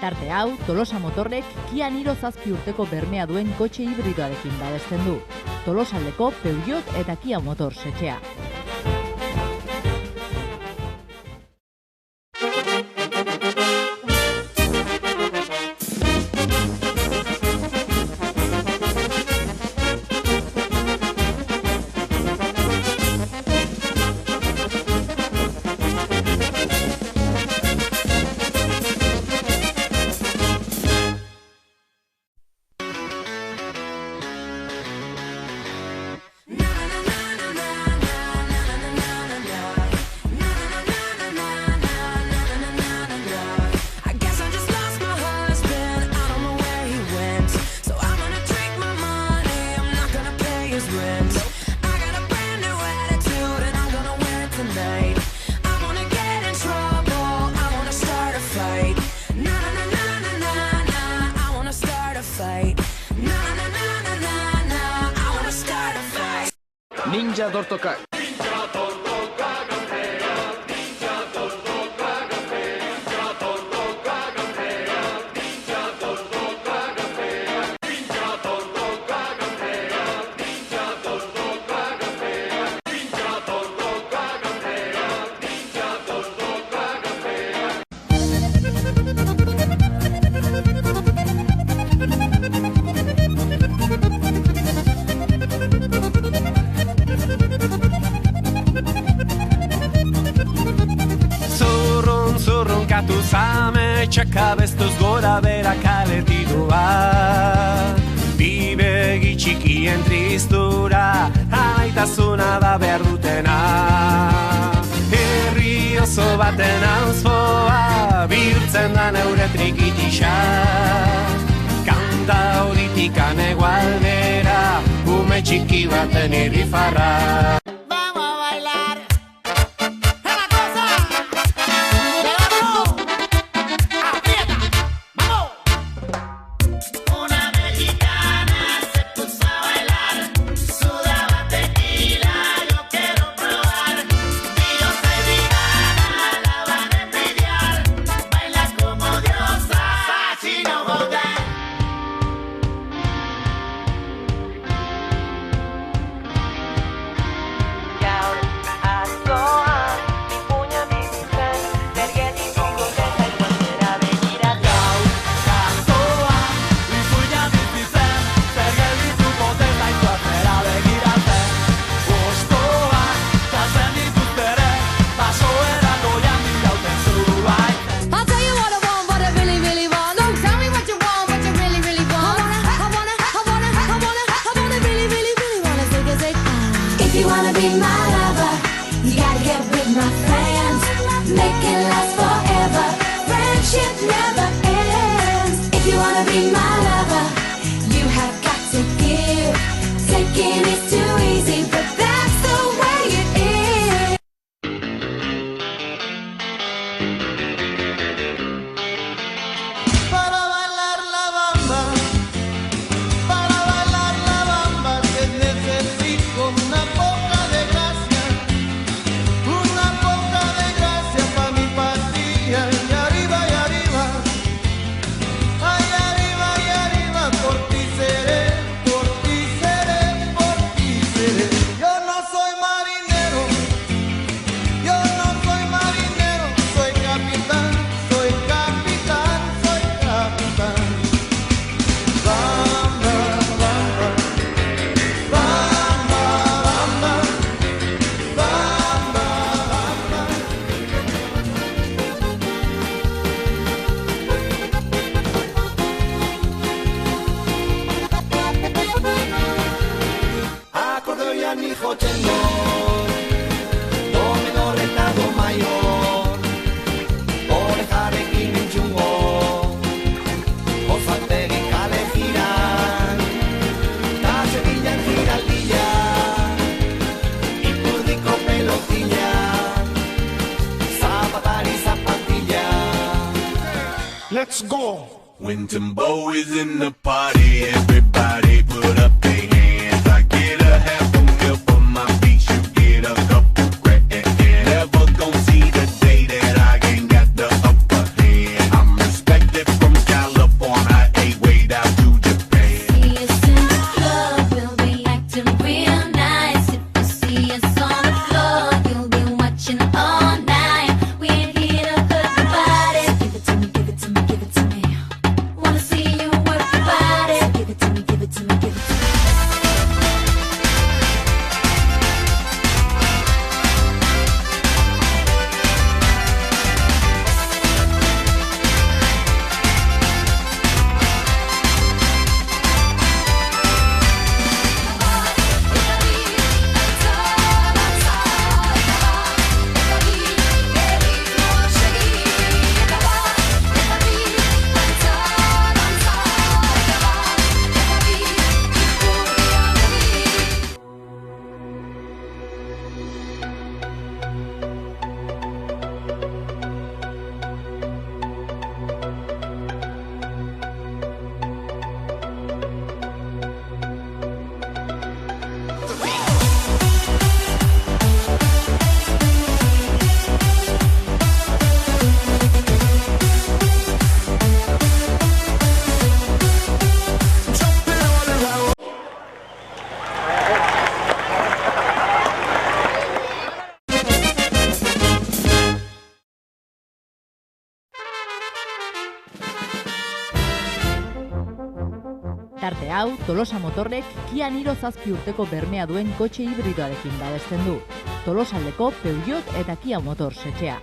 Tarte hau, Tolosa Motorrek Kia Niro 7 urteko bermea duen kotxe hibridoarekin babesten du. Tolosaldeko Peugeot eta Kia Motors etxea. Ninja Dortoka. Zame txakabestuz gora bera kaletidua Bibegi txikien tristura Alaitasuna da behar dutena Herri oso baten auzpoa Bihurtzen da neure trikitisa Kanta horitikan egualdera Ume txiki baten irrifarra Let's go! When Timbo is in the party, everybody put up their hands. I get a half a meal for my feet, you get a couple grand. Never gon' see the day that I ain't got the upper hand. I'm respected from Tarte hau, Tolosa Motorrek Kia Niro 7 urteko bermea duen kotxe hibridoarekin babesten du. Tolosaldeko Peugeot eta Kia Motors etxea.